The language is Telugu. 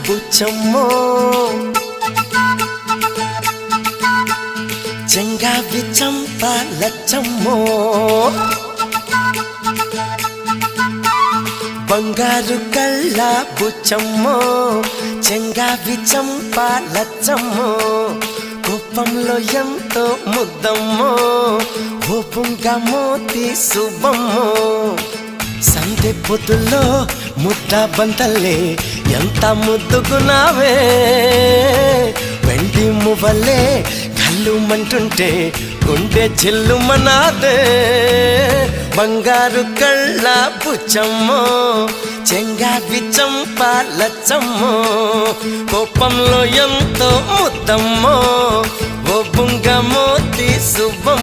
బుచ్చమ్మో చెంగావి చంప లచ్చమ్మో బంగారు కళ్ళ బుచ్చమ్మో చెంగావి చంప లచ్చమ్మో కోపంలో ఎంతో ముద్దమ్మో ఓపుంగా మోతి శుభమ్మో సందె పొద్దుల్లో ముద్ద బంతల్లే ఎంత ముద్దుకున్నావే వెండి మువ్వలే కళ్ళు మంటుంటే గుండె చెల్లుమనాదే బంగారు కళ్ళ బుచ్చమ్మో చెంగావి చంప లచ్చమ్మో కోపంలో ఎంతో ముద్దమ్మో ఓ బుంగ మోతి శుభం